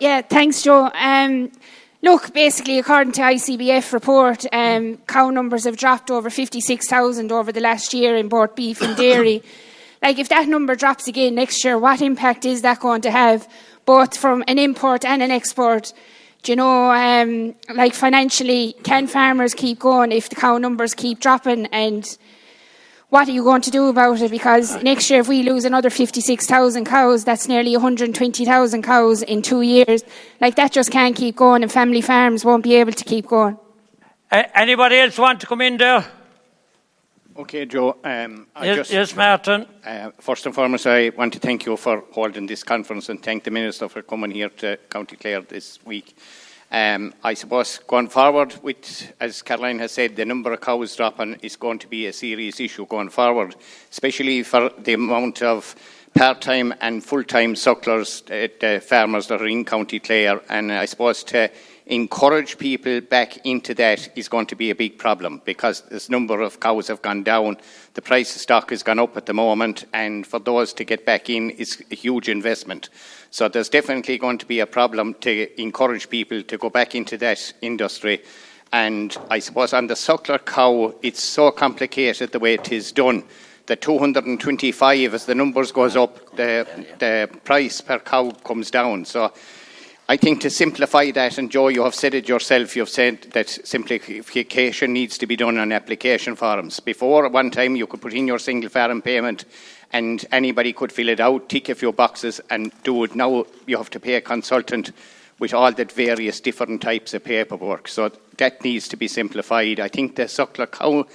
Yeah, thanks, Joe. Look, basically, according to ICBF report, cow numbers have dropped over 56,000 over the last year in both beef and dairy. Like, if that number drops again next year, what impact is that going to have, both from an import and an export? Do you know, like, financially, can farmers keep going if the cow numbers keep dropping? And what are you going to do about it? Because next year, if we lose another 56,000 cows, that's nearly 120,000 cows in 2 years. Like, that just can't keep going, and family farms won't be able to keep going. Anybody else want to come in there? Okay, Joe. Yes, Martin. First and foremost, I want to thank you for holding this conference and thank the Minister for coming here to County Clare this week. I suppose going forward with, as Caroline has said, the number of cows dropping is going to be a serious issue going forward, especially for the amount of part-time and full-time sucklers, the farmers that are in County Clare. And I suppose to encourage people back into that is going to be a big problem, because this number of cows have gone down, the price of stock has gone up at the moment, and for those to get back in is a huge investment. So there's definitely going to be a problem to encourage people to go back into that industry. And I suppose on the suckler cow, it's so complicated the way it is done. The 225, as the numbers goes up, the price per cow comes down. So I think to simplify that, and Joe, you have said it yourself, you've said that simplification needs to be done on application forms. Before, at one time, you could put in your single farm payment and anybody could fill it out, tick a few boxes and do it. Now you have to pay a consultant with all that various different types of paperwork. So that needs to be simplified. I think the suckler cow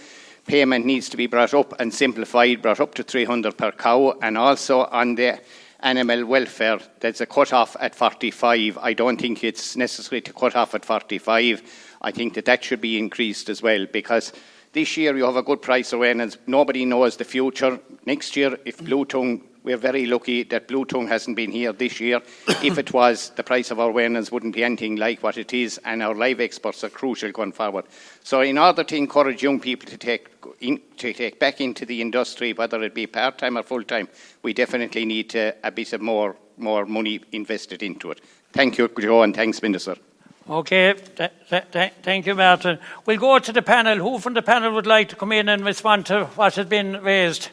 payment needs to be brought up and simplified, brought up to 300 per cow, and also on the animal welfare, there's a cut-off at 45. I don't think it's necessary to cut off at 45. I think that should be increased as well, because this year you have a good price awareness. Nobody knows the future. Next year, if blue tongue, we're very lucky that blue tongue hasn't been here this year. If it was, the price of our awareness wouldn't be anything like what it is, and our live exports are crucial going forward. So in order to encourage young people to take back into the industry, whether it be part-time or full-time, we definitely need a bit of more money invested into it. Thank you, Joe, and thanks, Minister. Okay, thank you, Martin. We'll go to the panel. Who from the panel would like to come in and respond to what has been raised?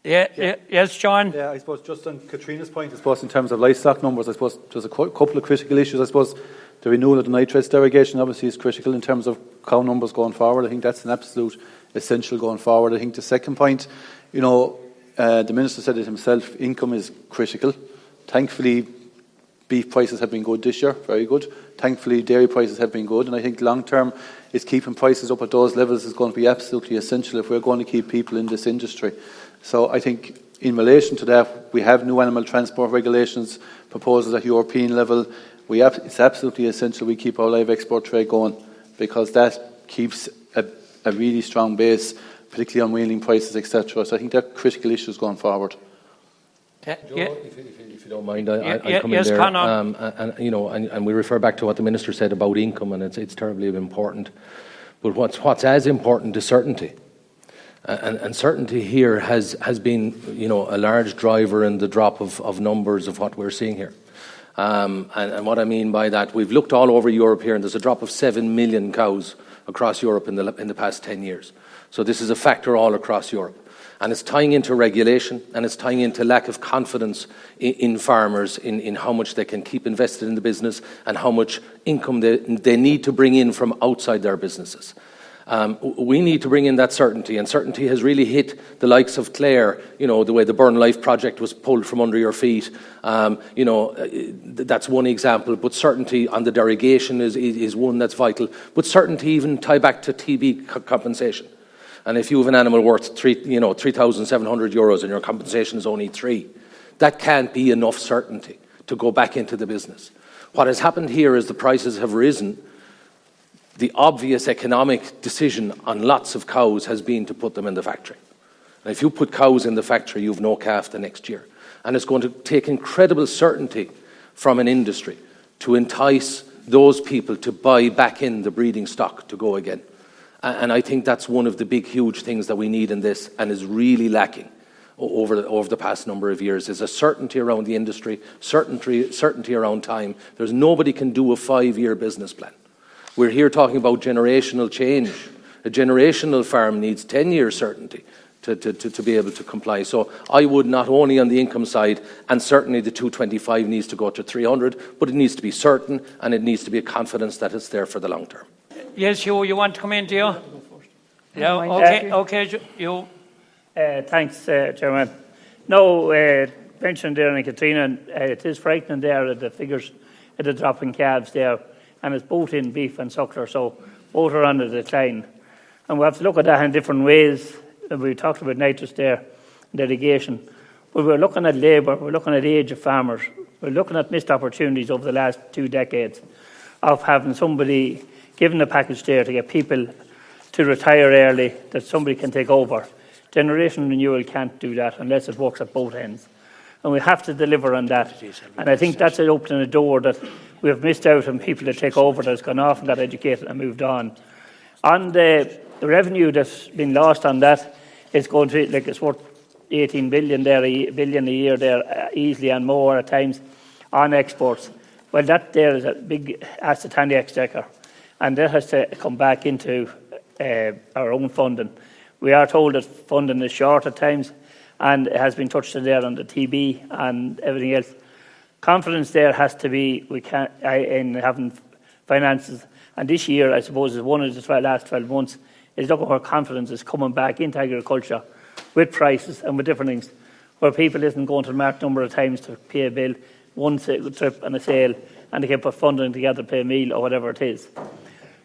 Yes, John? Yeah, I suppose just on Katrina's point, I suppose in terms of livestock numbers, I suppose there's a couple of critical issues. I suppose the renewal of the nitrates derogation obviously is critical in terms of cow numbers going forward. I think that's an absolute essential going forward. I think the second point, the Minister said it himself, income is critical. Thankfully, beef prices have been good this year, very good. Thankfully, dairy prices have been good, and I think long term is keeping prices up at those levels is going to be absolutely essential if we're going to keep people in this industry. So I think in relation to that, we have new animal transport regulations proposals at European level. It's absolutely essential we keep our live export trade going, because that keeps a really strong base, particularly on wheeling prices, etc. So I think they're critical issues going forward. Joe, if you don't mind, I'll come yes, in there. Conor. And we refer back to what the Minister said about income, and it's terribly important. But what's as important is certainty. And certainty here has been, a large driver in the drop of numbers of what we're seeing here. And what I mean by that, we've looked all over Europe here, and there's a drop of 7 million cows across Europe in the past 10 years. So this is a factor all across Europe. And it's tying into regulation, and it's tying into lack of confidence in farmers, in how much they can keep invested in the business and how much income they need to bring in from outside their businesses. We need to bring in that certainty, and certainty has really hit the likes of Clare, the way the Burn Life project was pulled from under your feet. That's one example, but certainty on the derogation is one that's vital. But certainty even tie back to TB compensation. And if you have an animal worth 3,700 euros and your compensation is only 3, that can't be enough certainty to go back into the business. What has happened here is the prices have risen. The obvious economic decision on lots of cows has been to put them in the factory. And if you put cows in the factory, you have no calf the next year. And it's going to take incredible certainty from an industry to entice those people to buy back in the breeding stock to go again. And I think that's one of the big, huge things that we need in this and is really lacking. over the past number of years. There's a certainty around the industry, certainty around time. There's nobody can do a 5-year business plan. We're here talking about generational change. A generational farm needs 10-year certainty to be able to comply. So I would not only on the income side, and certainly the 225 needs to go to 300, but it needs to be certain and it needs to be a confidence that it's there for the long term. Yes, you want to come in, do you? Yeah, okay, you. Thanks, Chairman. No, mentioned there in Katrina, it is frightening there, the figures at the drop in calves there, and it's both in beef and suckler, so both are on the decline. And we have to look at that in different ways. We talked about nitrates there, derogation, but we're looking at labour, we're looking at age of farmers, we're looking at missed opportunities over the last 2 decades of having somebody given a package there to get people to retire early, that somebody can take over. Generation renewal can't do that unless it works at both ends. And we have to deliver on that. And I think that's opening a door that we have missed out on people to take over that's gone off and got educated and moved on. On the revenue that's been lost on that, it's going to, like, it's worth 18 billion a year there, easily, and more at times, on exports. Well, that there is a big asset on the exchequer, and that has to come back into our own funding. We are told that funding is short at times, and it has been touched on there on the TB and everything else. Confidence there has to be in having finances. And this year, I suppose, is one of the last 12 months, is looking where confidence is coming back into agriculture with prices and with different things, where people isn't going to the market number of times to pay a bill, one trip and a sale, and they can put funding together, pay a meal or whatever it is.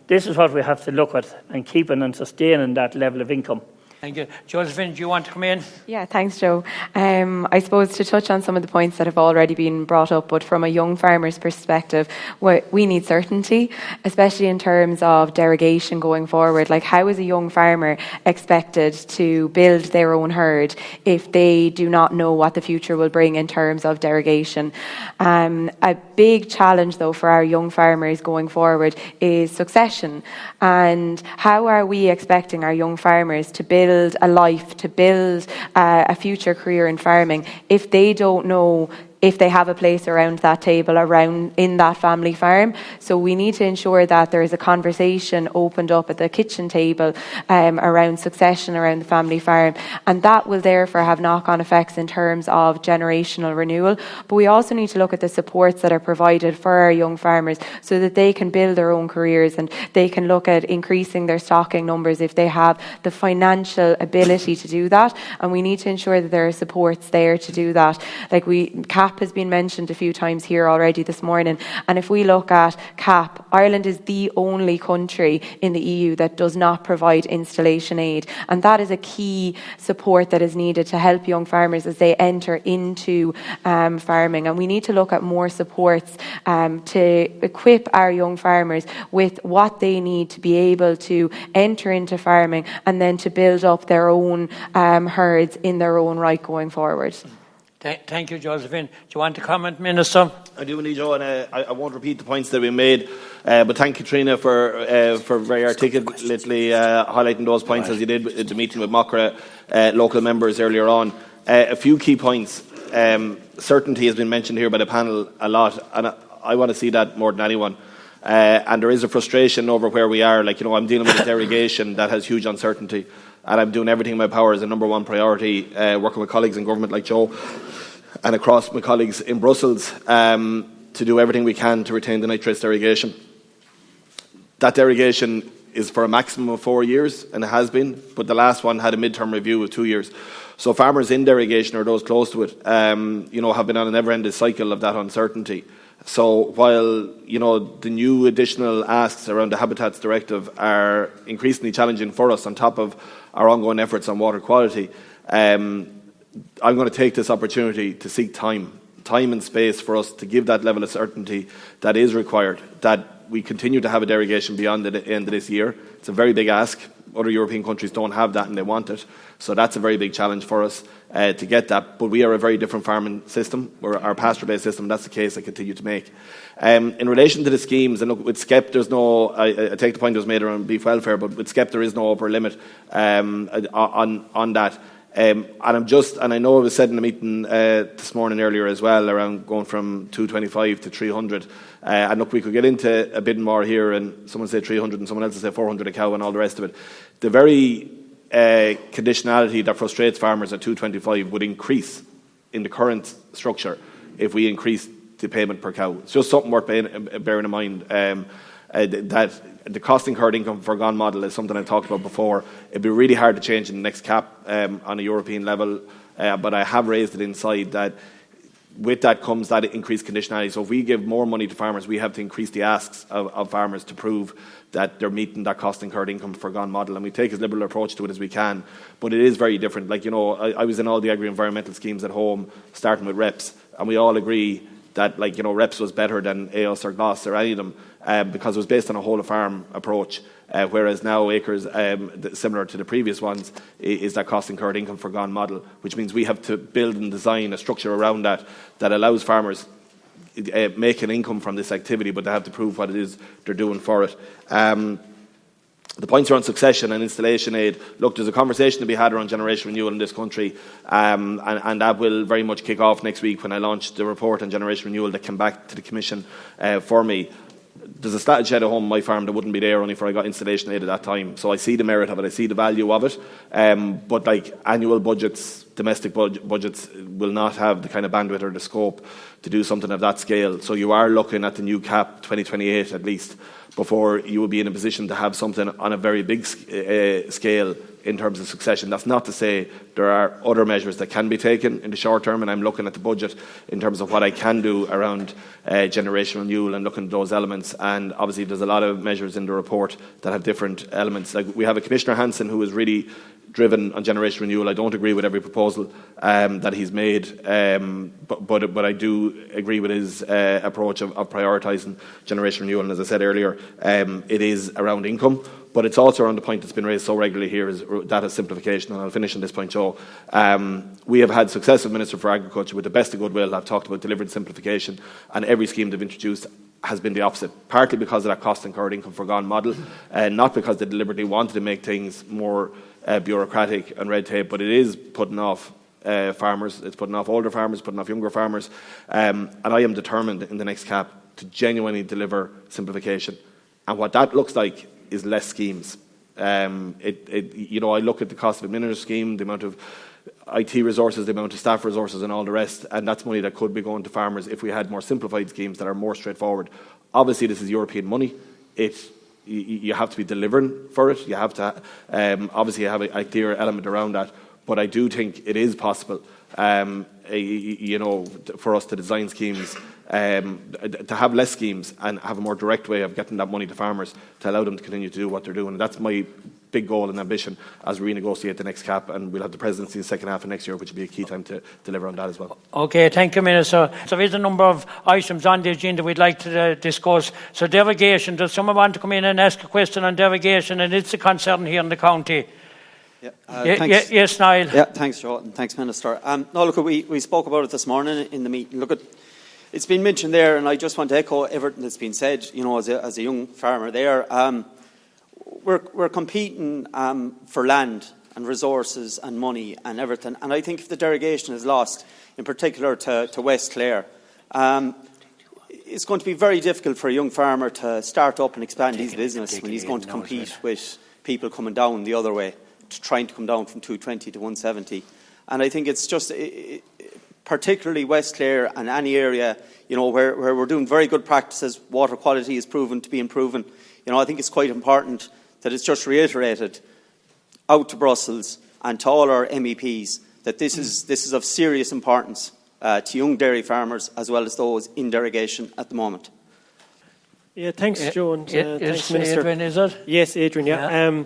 This is what we have to look at, and keeping and sustaining that level of income. Thank you. Josephine, do you want to come in? Yeah, thanks, Joe. I suppose to touch on some of the points that have already been brought up, but from a young farmer's perspective, we need certainty, especially in terms of derogation going forward. Like, how is a young farmer expected to build their own herd if they do not know what the future will bring in terms of derogation? A big challenge, though, for our young farmers going forward is succession. And how are we expecting our young farmers to build a life, to build a future career in farming, if they don't know if they have a place around that table, around in that family farm? So we need to ensure that there is a conversation opened up at the kitchen table around succession around the family farm, and that will therefore have knock-on effects in terms of generational renewal. But we also need to look at the supports that are provided for our young farmers so that they can build their own careers, and they can look at increasing their stocking numbers if they have the financial ability to do that. And we need to ensure that there are supports there to do that. Like, CAP has been mentioned a few times here already this morning, and if we look at CAP, Ireland is the only country in the EU that does not provide installation aid, and that is a key support that is needed to help young farmers as they enter into farming. And we need to look at more supports to equip our young farmers with what they need to be able to enter into farming and then to build up their own herds in their own right going forward. Thank you, Josephine. Do you want to comment, Minister? I do indeed, Joe, and I won't repeat the points that we made, but thank Katrina for very articulately highlighting those points as you did at the meeting with Macra local members earlier on. A few key points. Certainty has been mentioned here by the panel a lot, and I want to see that more than anyone. And there is a frustration over where we are. Like, I'm dealing with a derogation that has huge uncertainty, and I'm doing everything in my power as a number one priority, working with colleagues in government like Joe and across my colleagues in Brussels, to do everything we can to retain the nitrates derogation. That derogation is for a maximum of 4 years, and it has been, but the last one had a mid-term review of 2 years. So farmers in derogation, or those close to it, have been on a never-ending cycle of that uncertainty. So while, the new additional asks around the Habitats Directive are increasingly challenging for us on top of our ongoing efforts on water quality, I'm going to take this opportunity to seek time and space for us to give that level of certainty that is required, that we continue to have a derogation beyond the end of this year. It's a very big ask. Other European countries don't have that and they want it. So that's a very big challenge for us to get that. But we are a very different farming system. We're our pasture-based system. That's the case I continue to make. In relation to the schemes, and look, with SCEP, there's no, I take the point that was made around beef welfare, but with SCEP there is no upper limit on that. And I know it was said in the meeting this morning earlier as well, around going from 225 to 300. And look, we could get into a bit more here, and someone say 300 and someone else say 400 a cow and all the rest of it. The very conditionality that frustrates farmers at 225 would increase in the current structure if we increase the payment per cow. It's just something worth bearing in mind. That the cost incurred income for gone model is something I've talked about before. It'd be really hard to change in the next cap on a European level, but I have raised it inside that with that comes that increased conditionality. So if we give more money to farmers, we have to increase the asks of farmers to prove that they're meeting that cost incurred income for gone model, and we take as liberal approach to it as we can. But it is very different. Like, I was in all the agri-environmental schemes at home, starting with REPS, and we all agree that, REPS was better than AOS or GLOS or any of them because it was based on a whole of farm approach. Whereas now acres, similar to the previous ones, is that cost incurred income for gone model, which means we have to build and design a structure around that allows farmers make an income from this activity, but they have to prove what it is they're doing for it. The points around succession and installation aid. Look, there's a conversation to be had around generation renewal in this country, and that will very much kick off next week when I launch the report on generation renewal that came back to the Commission for me. There's a statted shed at home on my farm that wouldn't be there only for I got installation aid at that time. So I see the merit of it, I see the value of it. But like annual budgets, domestic budgets will not have the kind of bandwidth or the scope to do something of that scale. So you are looking at the new cap 2028 at least before you will be in a position to have something on a very big scale in terms of succession. That's not to say there are other measures that can be taken in the short term, and I'm looking at the budget in terms of what I can do around generation renewal and looking at those elements. And obviously there's a lot of measures in the report that have different elements. Like we have a Commissioner Hansen who is really driven on generation renewal. I don't agree with every proposal that he's made, but I do agree with his approach of prioritising generation renewal. And as I said earlier, it is around income, but it's also around the point that's been raised so regularly here is data simplification. And I'll finish on this point, Joe. We have had successive Minister for Agriculture with the best of goodwill have talked about delivered simplification, and every scheme they've introduced has been the opposite, partly because of that cost incurred income for gone model, and not because they deliberately wanted to make things more bureaucratic and red tape, but it is putting off farmers, it's putting off older farmers, putting off younger farmers, and I am determined in the next cap to genuinely deliver simplification. And what that looks like is less schemes. I look at the cost of administrative scheme, the amount of IT resources, the amount of staff resources and all the rest, and that's money that could be going to farmers if we had more simplified schemes that are more straightforward. Obviously this is European money. You have to be delivering for it. You have to obviously have a clear element around that. But I do think it is possible, for us to design schemes, to have less schemes and have a more direct way of getting that money to farmers to allow them to continue to do what they're doing. And that's my big goal and ambition as we renegotiate the next cap, and we'll have the presidency in the second half of next year, which will be a key time to deliver on that as well. Okay, thank you, Minister. So there's a number of items on the agenda we'd like to discuss. So derogation, does someone want to come in and ask a question on derogation? And it's a concern here in the county. Yes, Niall. Yeah, thanks, Joe, and thanks, Minister. We spoke about it this morning in the meeting. It's been mentioned there, and I just want to echo everything that's been said. As a young farmer there, we're competing for land and resources and money and everything. And I think if the derogation is lost, in particular to West Clare, it's going to be very difficult for a young farmer to start up and expand his business when he's going to compete with people coming down the other way, trying to come down from 220 to 170. And I think it's just, particularly West Clare and any area, where we're doing very good practices, water quality is proven to be improving. I think it's quite important that it's just reiterated out to Brussels and to all our MEPs that this is of serious importance to young dairy farmers as well as those in derogation at the moment. Yeah, thanks, Joe, and thanks, Minister. Adrian, is it? Yes, Adrian, yeah.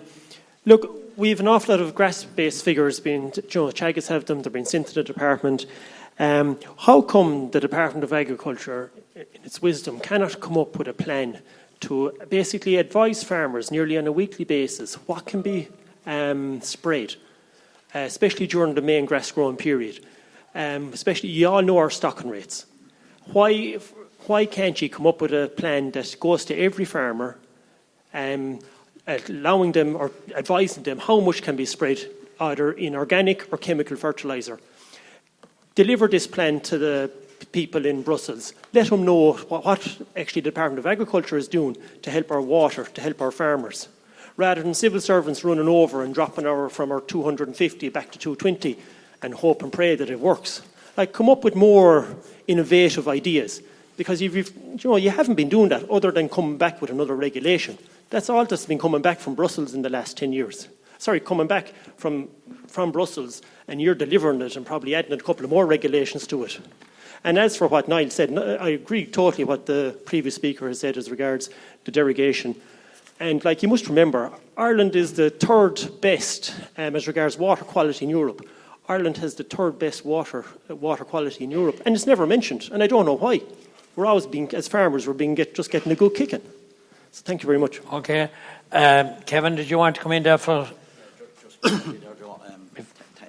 Look, we have an awful lot of grass-based figures Teagasc have them, they're being sent to the department. How come the Department of Agriculture, in its wisdom, cannot come up with a plan to basically advise farmers nearly on a weekly basis what can be sprayed, especially during the main grass growing period? Especially, you all know our stocking rates. Why can't you come up with a plan that goes to every farmer, allowing them or advising them how much can be sprayed either in organic or chemical fertiliser. Deliver this plan to the people in Brussels. Let them know what actually the Department of Agriculture is doing to help our water, to help our farmers. Rather than civil servants running over and dropping from our 250 back to 220 and hope and pray that it works. Like, come up with more innovative ideas, because you haven't been doing that other than coming back with another regulation. That's all that's been coming back from Brussels in the last 10 years. Sorry, coming back from Brussels, and you're delivering it and probably adding a couple of more regulations to it. And as for what Niall said, I agree totally what the previous speaker has said as regards the derogation. And like, you must remember, Ireland is the third best as regards water quality in Europe. Ireland has the third best water quality in Europe, and it's never mentioned, and I don't know why. We're always as farmers, we're just getting a good kicking. So thank you very much. Okay. Kevin, did you want to come in there for...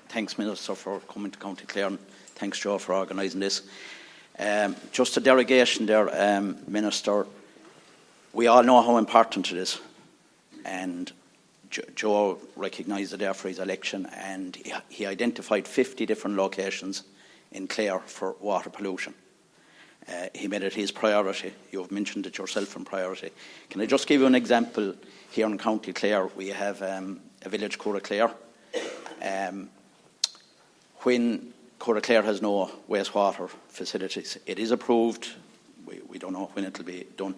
Thanks, Minister, for coming to County Clare, and thanks, Joe, for organising this. Just a derogation there, Minister. We all know how important it is, and Joe recognised it there for his election, and he identified 50 different locations in Clare for water pollution. He made it his priority. You've mentioned it yourself in priority. Can I just give you an example? Here in County Clare, we have a village, Clare. When Clare has no wastewater facilities, it is approved. We don't know when it will be done.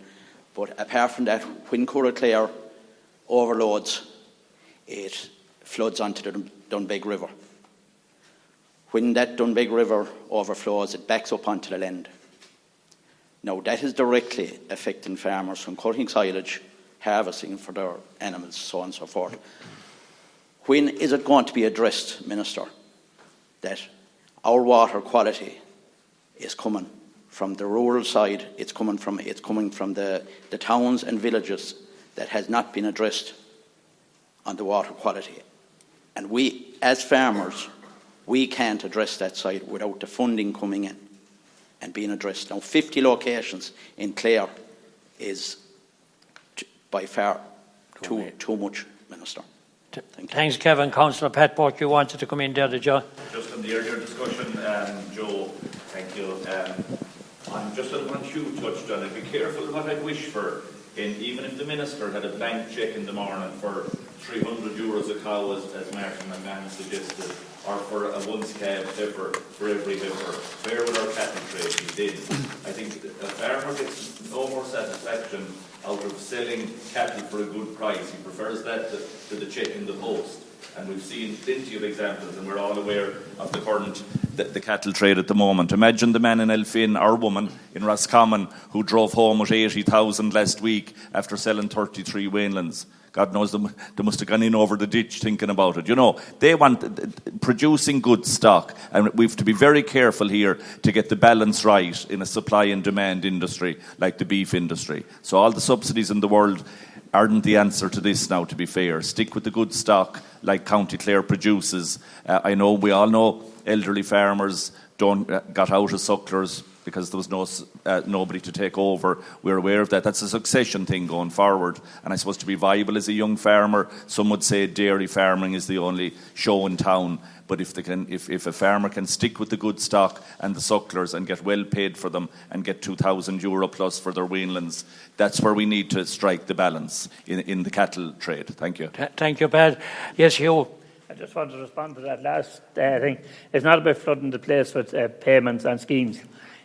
But apart from that, when Clare overloads, it floods onto the Dunbeg River. When that Dunbeg River overflows, it backs up onto the land. Now, that is directly affecting farmers from cutting silage, harvesting for their animals, so on and so forth. When is it going to be addressed, Minister, that our water quality is coming from the rural side, it's coming from the towns and villages that has not been addressed on the water quality? And we, as farmers, we can't address that side without the funding coming in and being addressed. Now, 50 locations in Clare is by far too much, Minister. Thanks, Kevin. Councillor Pat Burke, you wanted to come in there, did you? Just on the earlier discussion, Joe, thank you. Just on what you touched on, I'd be careful what I'd wish for. Even if the Minister had a blank cheque in the morning for €300 a cow, as Martin McMahon suggested, or for a once-calf heifer for every heifer, where would our cattle trade be then? I think a farmer gets no more satisfaction out of selling cattle for a good price. He prefers that to the cheque in the post. And we've seen plenty of examples, and we're all aware of the current the cattle trade at the moment. Imagine the man in Elphin or woman in Roscommon who drove home with 80,000 last week after selling 33 Wainlands. God knows they must have gone in over the ditch thinking about it. You know, they want producing good stock, and we have to be very careful here to get the balance right in a supply and demand industry like the beef industry. So all the subsidies in the world aren't the answer to this now, to be fair. Stick with the good stock like County Clare produces. We all know elderly farmers got out of Sucklers because there was nobody to take over. We're aware of that. That's a succession thing going forward. And I suppose to be viable as a young farmer, some would say dairy farming is the only show in town. But if a farmer can stick with the good stock and the Sucklers and get well paid for them and get €2,000 plus for their Wainlands, that's where we need to strike the balance in the cattle trade. Thank you. Thank you, Pat. Yes, Hugh. I just want to respond to that last thing. It's not about flooding the place with payments and schemes.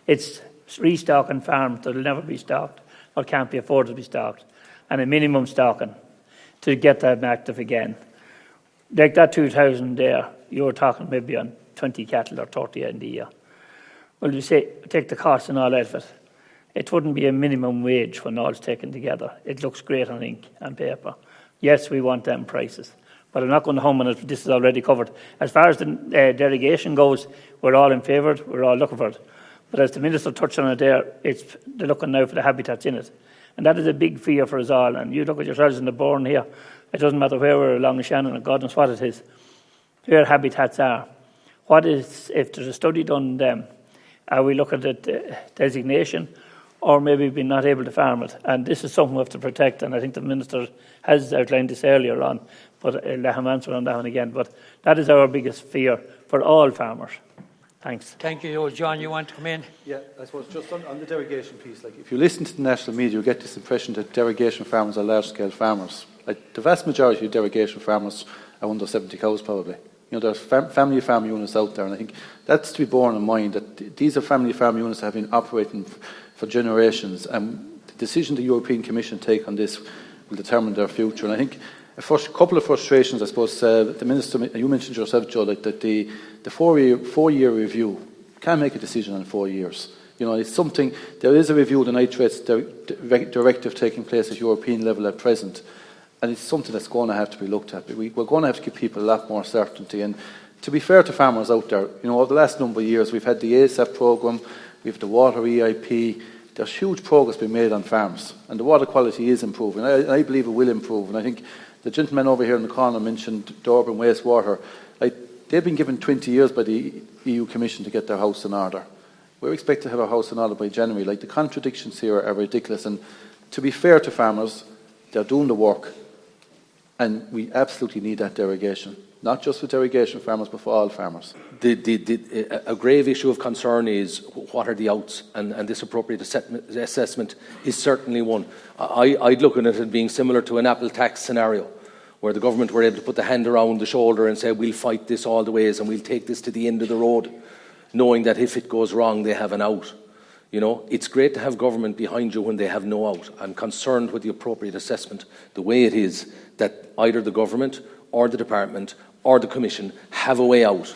It's restocking farms that will never be stocked or can't be afforded to be stocked, and a minimum stocking to get them active again. Like that 2,000 there, you're talking maybe on 20 cattle or 30 in the year. Well, you say, take the cost and all out of it. It wouldn't be a minimum wage when all's taken together. It looks great on ink and paper. Yes, we want them prices, but I'm not going to home on it. This is already covered. As far as the derogation goes, we're all in favour. We're all looking for it. But as the Minister touched on it there, they're looking now for the habitats in it. And that is a big fear for us all. And you look at yourselves in the Bourne here. It doesn't matter where we're along Shannon, or God knows what it is. Where habitats are. What is, if there's a study done on them, are we looking at designation, or maybe we're not able to farm it? And this is something we have to protect, and I think the Minister has outlined this earlier on. but I'll let him answer on that one again. But that is our biggest fear for all farmers. Thanks. Thank you. John, you want to come in? Yeah, I suppose just on the derogation piece, like if you listen to the national media, you get this impression that derogation farmers are large-scale farmers. Like the vast majority of derogation farmers are under 70 cows, probably. You know, there's family farm units out there, and I think that's to be borne in mind that these are family farm units that have been operating for generations, and the decision the European Commission take on this will determine their future. And I think a couple of frustrations, I suppose, the Minister, you mentioned yourself, Joe, like that the four-year review can't make a decision in 4 years. You know, it's something, there is a review of the Nitrates directive taking place at European level at present, and it's something that's going to have to be looked at. We're going to have to give people a lot more certainty. And to be fair to farmers out there, you know, over the last number of years, we've had the ASAP programme, we have the water EIP. There's huge progress being made on farms, and the water quality is improving. I believe it will improve, and I think the gentleman over here in the corner mentioned Durban wastewater. Like, they've been given 20 years by the EU Commission to get their house in order. We're expected to have our house in order by January. Like, the contradictions here are ridiculous, and to be fair to farmers, they're doing the work, and we absolutely need that derogation. Not just for derogation farmers, but for all farmers. A grave issue of concern is what are the outs, and this appropriate assessment is certainly one. I'd look at it as being similar to an Apple tax scenario, where the government were able to put the hand around the shoulder and say, we'll fight this all the ways and we'll take this to the end of the road, knowing that if it goes wrong, they have an out. You know, it's great to have government behind you when they have no out. I'm concerned with the appropriate assessment, the way it is, that either the government or the department or the Commission have a way out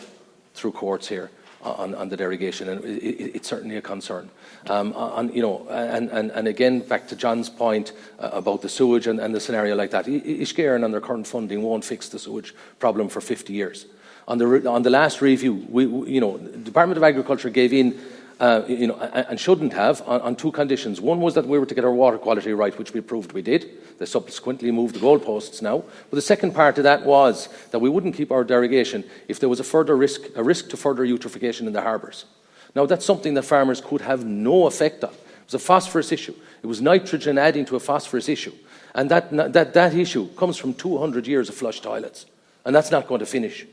through courts here on the derogation, and it's certainly a concern. And again, back to John's point about the sewage and the scenario like that, Ishcairn and their current funding won't fix the sewage problem for 50 years. On the last review, the Department of Agriculture gave in, and shouldn't have, on two conditions. One was that we were to get our water quality right, which we proved we did. They subsequently moved the goalposts now. But the second part of that was that we wouldn't keep our derogation if there was a risk to further eutrophication in the harbours. Now, that's something that farmers could have no effect on. It was a phosphorus issue. It was nitrogen adding to a phosphorus issue. And that issue comes from 200 years of flush toilets. And that's not going to finish.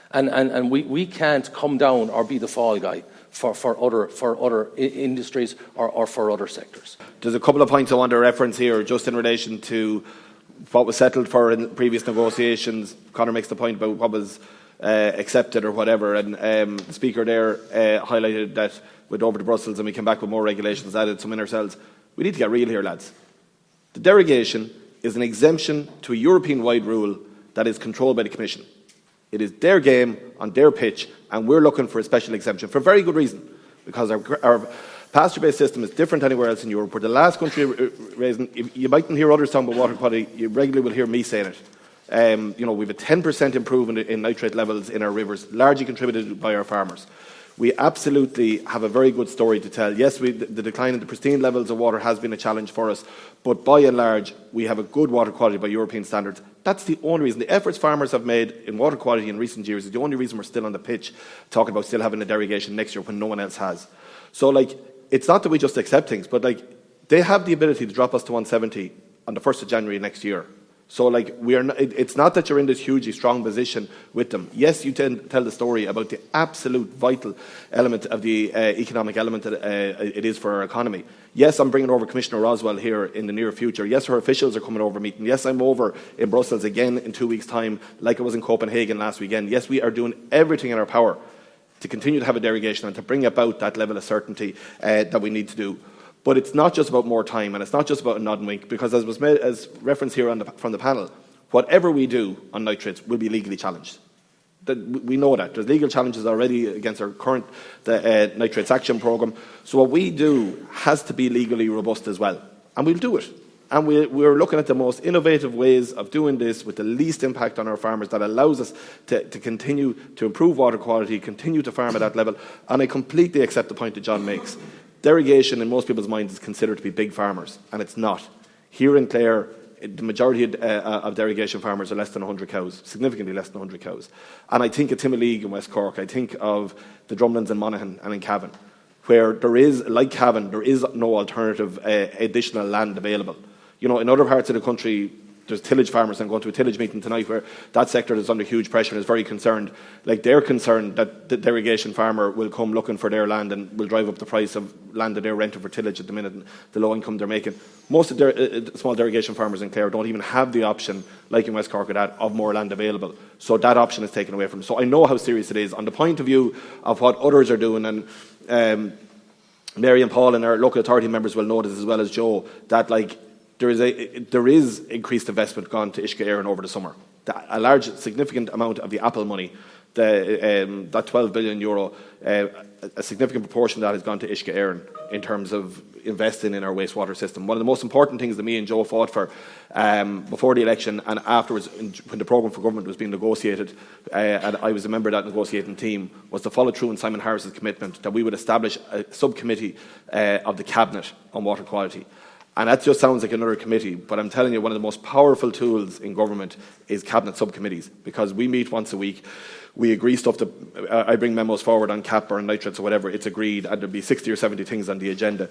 And we can't come down or be the fall guy for other industries or for other sectors. There's a couple of points I want to reference here, just in relation to what was settled for in previous negotiations. Conor makes the point about what was accepted or whatever, and the Speaker there highlighted that we'd over to Brussels and we came back with more regulations, added some in ourselves. We need to get real here, lads. The derogation is an exemption to a European-wide rule that is controlled by the Commission. It is their game on their pitch, and we're looking for a special exemption for a very good reason, because our pasture-based system is different anywhere else in Europe. We're the last country raising. You mightn't hear others talking about water quality. You regularly will hear me saying it. We've a 10% improvement in nitrate levels in our rivers, largely contributed by our farmers. We absolutely have a very good story to tell. Yes, the decline in the pristine levels of water has been a challenge for us, but by and large, we have a good water quality by European standards. That's the only reason. The efforts farmers have made in water quality in recent years is the only reason we're still on the pitch talking about still having a derogation next year when no one else has. So, it's not that we just accept things, but, they have the ability to drop us to 170 on the 1st of January next year. So, it's not that you're in this hugely strong position with them. Yes, you tell the story about the absolute vital element of the economic element that it is for our economy. Yes, I'm bringing over Commissioner Roswell here in the near future. Yes, her officials are coming over meeting. Yes, I'm over in Brussels again in 2 weeks' time, like I was in Copenhagen last weekend. Yes, we are doing everything in our power to continue to have a derogation and to bring about that level of certainty that we need to do. But it's not just about more time, and it's not just about a nod and wink, because as was made as reference here from the panel, whatever we do on nitrates will be legally challenged. We know that. There's legal challenges already against our current nitrates action programme. So what we do has to be legally robust as well. And we'll do it. And we're looking at the most innovative ways of doing this with the least impact on our farmers that allows us to continue to improve water quality, continue to farm at that level. And I completely accept the point that John makes. Derogation, in most people's minds, is considered to be big farmers, and it's not. Here in Clare, the majority of derogation farmers are less than 100 cows, significantly less than 100 cows. And I think of Timoleague in West Cork, I think of the Drumlins in Monaghan and in Cavan, where there is, like Cavan, there is no alternative additional land available. In other parts of the country, there's tillage farmers. I'm going to a tillage meeting tonight where that sector is under huge pressure and is very concerned. Like, they're concerned that the derogation farmer will come looking for their land and will drive up the price of land that they're renting for tillage at the minute and the low income they're making. Most of the small derogation farmers in Clare don't even have the option, like in West Cork, of more land available. So that option is taken away from them. So I know how serious it is. On the point of view of what others are doing, and Mary and Paul and our local authority members will know this as well as Joe, that like there is increased investment gone to Uisce Éireann over the summer. A large, significant amount of the Apple money, that €12 billion, a significant proportion of that has gone to Uisce Éireann in terms of investing in our wastewater system. One of the most important things that me and Joe fought for before the election and afterwards, when the programme for government was being negotiated, and I was a member of that negotiating team, was to follow through on Simon Harris's commitment that we would establish a subcommittee of the Cabinet on water quality. And that just sounds like another committee, but I'm telling you, one of the most powerful tools in government is cabinet subcommittees, because we meet once a week. We agree stuff I bring memos forward on CAP or nitrates or whatever, it's agreed, and there'll be 60 or 70 things on the agenda.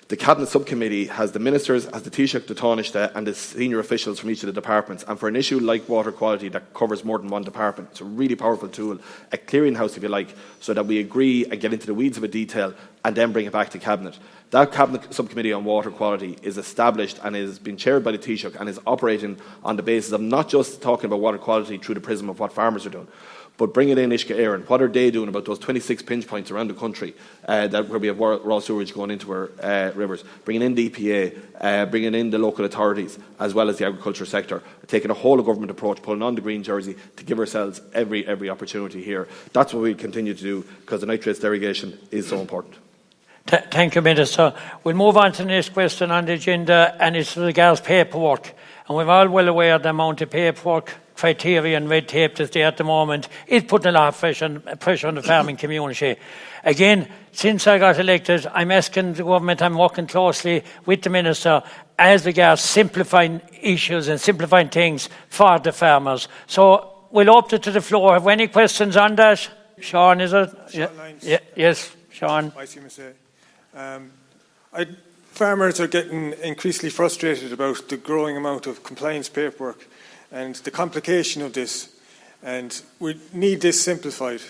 The cabinet subcommittee has the ministers, has the Taoiseach, the Taoiseach, and the senior officials from each of the departments. And for an issue like water quality that covers more than one department, it's a really powerful tool, a clearinghouse, if you like, so that we agree and get into the weeds of a detail and then bring it back to cabinet. That cabinet subcommittee on water quality is established and is being chaired by the Taoiseach and is operating on the basis of not just talking about water quality through the prism of what farmers are doing, but bringing in Uisce Éireann. What are they doing about those 26 pinch points around the country where we have raw sewage going into our rivers? Bringing in the EPA, bringing in the local authorities, as well as the agriculture sector, taking a whole of government approach, pulling on the green jersey to give ourselves every opportunity here. That's what we continue to do, because the nitrates derogation is so important. Thank you, Minister. We'll move on to the next question on the agenda, and it's regards paperwork. And we're all well aware of the amount of paperwork, criteria and red tape that's there at the moment. It's putting a lot of pressure on the farming community. Again, since I got elected, I'm asking the government, I'm working closely with the Minister as regards simplifying issues and simplifying things for the farmers. So we'll open it to the floor. Have we any questions on that? Sean, is it? Yeah. Yes, Sean. ICMSA. Farmers are getting increasingly frustrated about the growing amount of compliance paperwork and the complication of this, and we need this simplified.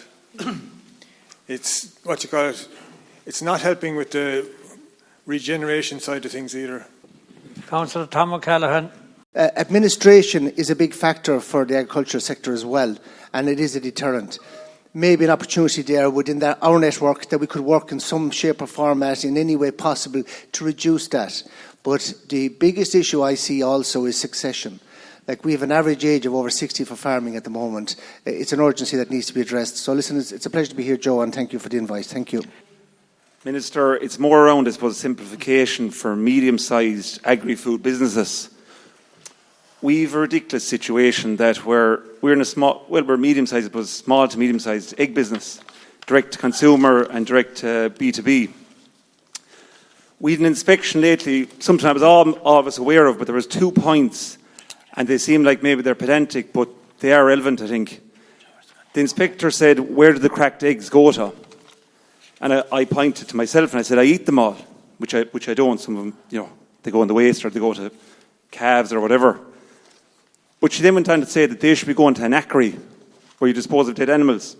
It's it's not helping with the regeneration side of things either. Councillor Tom O'Callaghan. Administration is a big factor for the agriculture sector as well, and it is a deterrent. Maybe an opportunity there within our network that we could work in some shape or format in any way possible to reduce that. But the biggest issue I see also is succession. Like, we have an average age of over 60 for farming at the moment. It's an urgency that needs to be addressed. So listen, it's a pleasure to be here, Joe, and thank you for the invite. Thank you. Minister, it's more around, I suppose, simplification for medium-sized agri-food businesses. We've a ridiculous situation that we're in a we're medium-sized, but small to medium-sized egg business, direct to consumer and direct to B2B. We had an inspection lately, sometimes all of us aware of, but there was 2 points, and they seem like maybe they're pedantic, but they are relevant, I think. The inspector said, "Where did the cracked eggs go to?" And I pointed to myself and I said, "I eat them all," which I don't. Some of them, they go in the waste or they go to calves or whatever. But she then went on to say that they should be going to an ackery where you dispose of dead animals.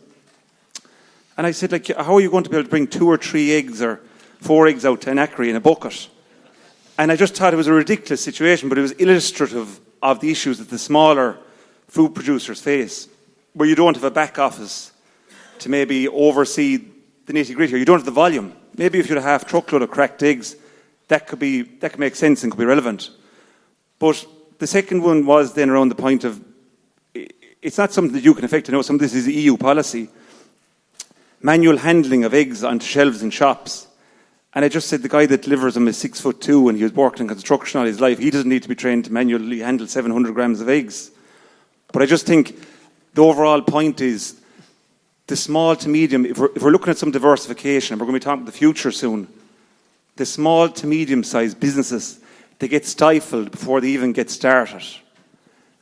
And I said, how are you going to be able to bring 2 or 3 eggs or 4 eggs out to an ackery in a bucket? And I just thought it was a ridiculous situation, but it was illustrative of the issues that the smaller food producers face, where you don't have a back office to maybe oversee the nitty-gritty, or you don't have the volume. Maybe if you had a half truckload of cracked eggs, that could make sense and could be relevant. But the second one was then around the point of, it's not something that you can affect. I know some of this is EU policy. Manual handling of eggs onto shelves in shops. And I just said the guy that delivers them is 6'2" and he was working in construction all his life. He doesn't need to be trained to manually handle 700 grams of eggs. But I just think the overall point is the small to medium, if we're looking at some diversification, and we're going to be talking about the future soon, the small to medium-sized businesses, they get stifled before they even get started.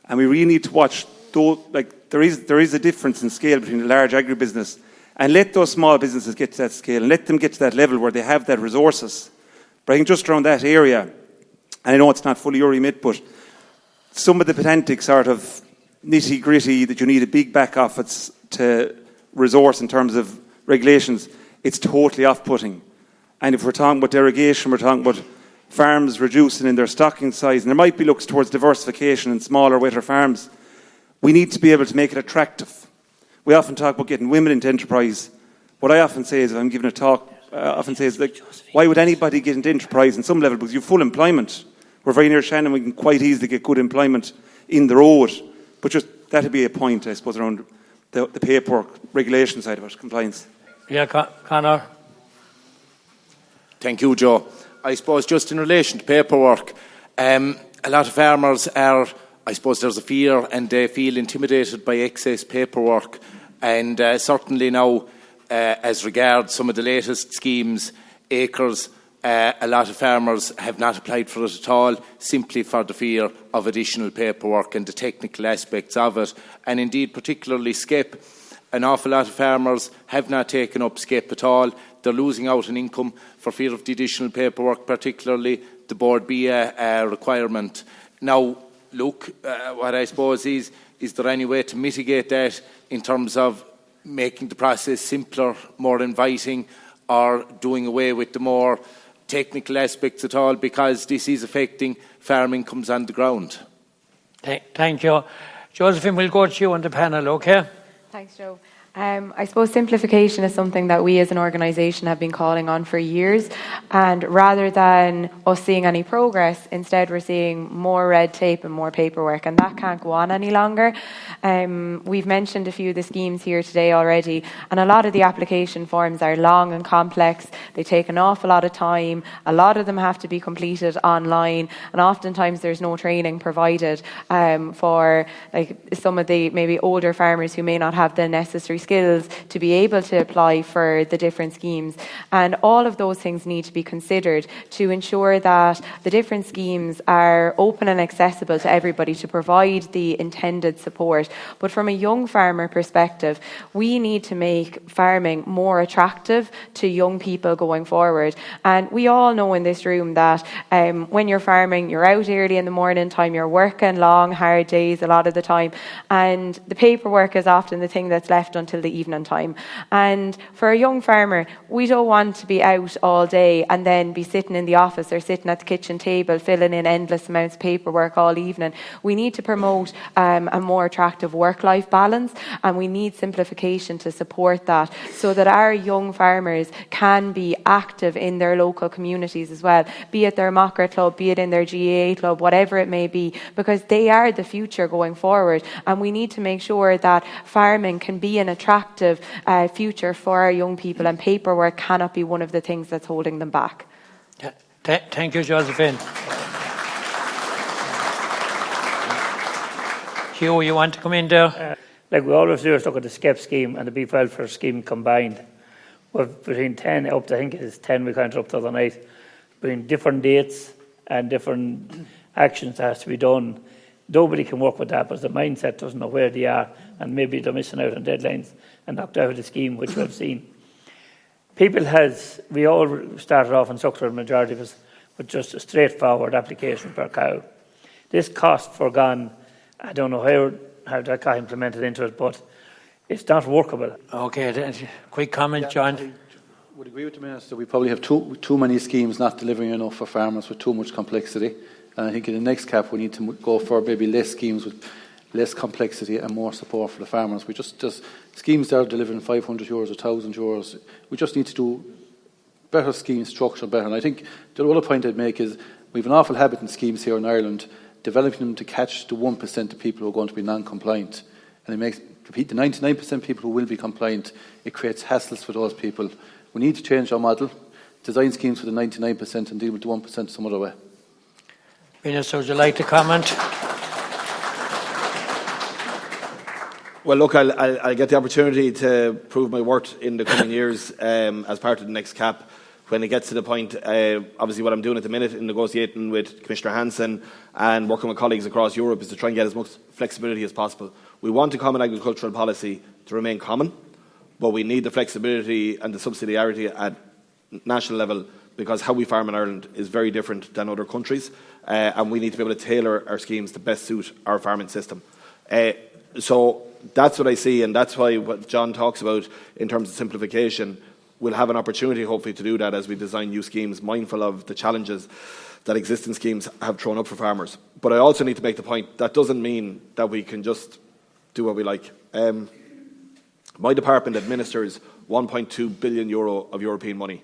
And we really need to watch, there is a difference in scale between a large agribusiness, and let those small businesses get to that scale and let them get to that level where they have that resources. But I think just around that area, and I know it's not fully your remit, but some of the pedantic sort of nitty-gritty that you need a big back office to resource in terms of regulations, it's totally off-putting. And if we're talking about derogation, we're talking about farms reducing in their stocking size, and there might be looks towards diversification in smaller, wetter farms. We need to be able to make it attractive. We often talk about getting women into enterprise. What I often say is, if I'm giving a talk, I often say is, like, why would anybody get into enterprise in some level? Because you have full employment. We're very near Shannon, we can quite easily get good employment in the road. But just that would be a point, I suppose, around the paperwork, regulation side of it, compliance. Yeah, Conor. Thank you, Joe. I suppose just in relation to paperwork, a lot of farmers are, I suppose there's a fear and they feel intimidated by excess paperwork. And certainly now, as regards some of the latest schemes, acres, a lot of farmers have not applied for it at all, simply for the fear of additional paperwork and the technical aspects of it. And indeed, particularly SCEP, an awful lot of farmers have not taken up SCEP at all. They're losing out on income for fear of the additional paperwork, particularly the Board B requirement. Now, look, what I suppose is there any way to mitigate that in terms of making the process simpler, more inviting, or doing away with the more technical aspects at all, because this is affecting farm incomes on the ground? Thank you. Josephine, we'll go to you on the panel, okay? Thanks, Joe. I suppose simplification is something that we as an organisation have been calling on for years, and rather than us seeing any progress, instead we're seeing more red tape and more paperwork, and that can't go on any longer. We've mentioned a few of the schemes here today already, and a lot of the application forms are long and complex. They take an awful lot of time. A lot of them have to be completed online, and oftentimes there's no training provided for like some of the maybe older farmers who may not have the necessary skills to be able to apply for the different schemes. And all of those things need to be considered to ensure that the different schemes are open and accessible to everybody to provide the intended support. But from a young farmer perspective, we need to make farming more attractive to young people going forward. And we all know in this room that when you're farming, you're out early in the morning time, you're working long, hard days a lot of the time, and the paperwork is often the thing that's left until the evening time. And for a young farmer, we don't want to be out all day and then be sitting in the office or sitting at the kitchen table filling in endless amounts of paperwork all evening. We need to promote a more attractive work-life balance, and we need simplification to support that so that our young farmers can be active in their local communities as well, be it their Macra club, be it in their GAA club, whatever it may be, because they are the future going forward, and we need to make sure that farming can be an attractive future for our young people, and paperwork cannot be one of the things that's holding them back. Thank you, Josephine. Hugh, you want to come in there? Like we always do is look at the SCEP scheme and the beef welfare scheme combined. With between 10 up to, I think it is 10 we counted up the other night, between different dates and different actions that has to be done. Nobody can work with that because the mindset doesn't know where they are, and maybe they're missing out on deadlines and knocked out of the scheme, which we've seen. We all started off in Suckler, the majority of us, with just a straightforward application per cow. This cost forgone, I don't know how that got implemented into it, but it's not workable. Okay, quick comment, John. I would agree with the Minister. We probably have too many schemes not delivering enough for farmers with too much complexity. And I think in the next CAP we need to go for maybe less schemes with less complexity and more support for the farmers. We just schemes that are delivering €500 or €1,000. We just need to do better schemes, structure better. And I think the other point I'd make is we have an awful habit in schemes here in Ireland, developing them to catch the 1% of people who are going to be non-compliant. And it makes the 99% of people who will be compliant, it creates hassles for those people. We need to change our model, design schemes for the 99% and deal with the 1% some other way. Minister, would you like to comment? Well, look, I'll get the opportunity to prove my worth in the coming years as part of the next CAP. When it gets to the point, obviously what I'm doing at the minute in negotiating with Commissioner Hansen and working with colleagues across Europe is to try and get as much flexibility as possible. We want a common agricultural policy to remain common, but we need the flexibility and the subsidiarity at national level because how we farm in Ireland is very different than other countries, and we need to be able to tailor our schemes to best suit our farming system. So that's what I see, and that's why what John talks about in terms of simplification, we'll have an opportunity hopefully to do that as we design new schemes, mindful of the challenges that existing schemes have thrown up for farmers. But I also need to make the point that doesn't mean that we can just do what we like. My department administers €1.2 billion of European money.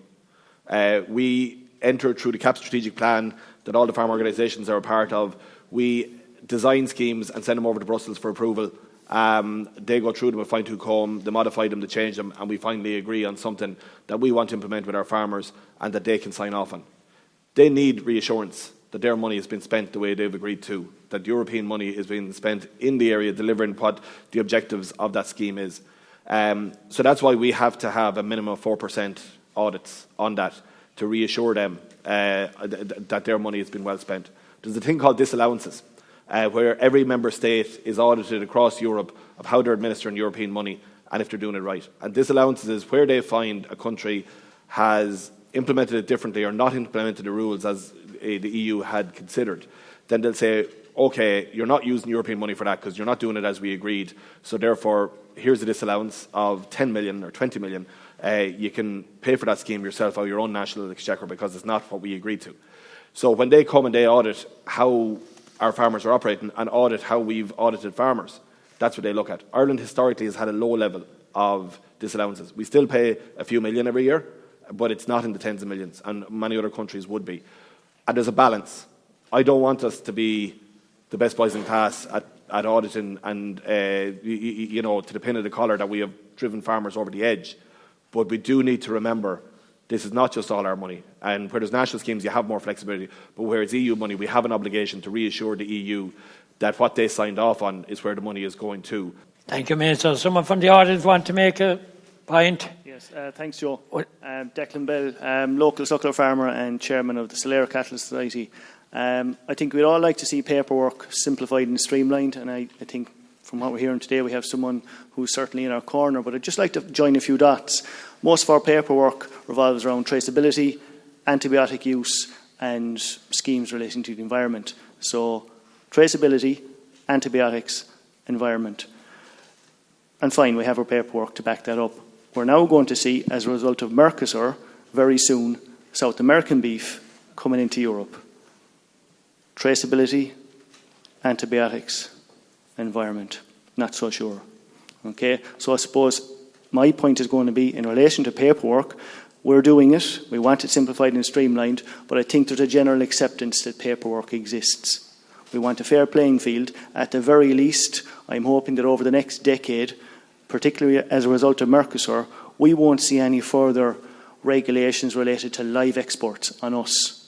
We enter through the CAP strategic plan that all the farm organisations are a part of. We design schemes and send them over to Brussels for approval. They go through them with a fine-tooth comb, they modify them, they change them, and we finally agree on something that we want to implement with our farmers and that they can sign off on. They need reassurance that their money has been spent the way they've agreed to, that European money is being spent in the area delivering what the objectives of that scheme is. So that's why we have to have a minimum of 4% audits on that to reassure them that their money has been well spent. There's a thing called disallowances, where every member state is audited across Europe of how they're administering European money and if they're doing it right. And disallowances is where they find a country has implemented it differently or not implemented the rules as the EU had considered. Then they'll say, OK, you're not using European money for that because you're not doing it as we agreed. So therefore, here's a disallowance of 10 million or 20 million. You can pay for that scheme yourself out of your own national exchequer because it's not what we agreed to. So when they come and they audit how our farmers are operating and audit how we've audited farmers, that's what they look at. Ireland historically has had a low level of disallowances. We still pay a few million every year, but it's not in the tens of millions, and many other countries would be. And there's a balance. I don't want us to be the best boys in class at auditing and, you know, to the pin of the collar that we have driven farmers over the edge. But we do need to remember this is not just all our money. And where there's national schemes, you have more flexibility. But where it's EU money, we have an obligation to reassure the EU that what they signed off on is where the money is going to. Thank you, Minister. Someone from the audience want to make a point? Yes, thanks, Joe. Declan Bell, local Suckler farmer and chairman of the Solera Cattle Society. I think we'd all like to see paperwork simplified and streamlined, and I think from what we're hearing today we have someone who's certainly in our corner, but I'd just like to join a few dots. Most of our paperwork revolves around traceability, antibiotic use and schemes relating to the environment. So traceability, antibiotics, environment. And fine, we have our paperwork to back that up. We're now going to see, as a result of Mercosur, very soon, South American beef coming into Europe. Traceability, antibiotics, environment. Not so sure. Okay, so I suppose my point is going to be in relation to paperwork, we're doing it, we want it simplified and streamlined, but I think there's a general acceptance that paperwork exists. We want a fair playing field. At the very least, I'm hoping that over the next decade, particularly as a result of Mercosur, we won't see any further regulations related to live exports on us.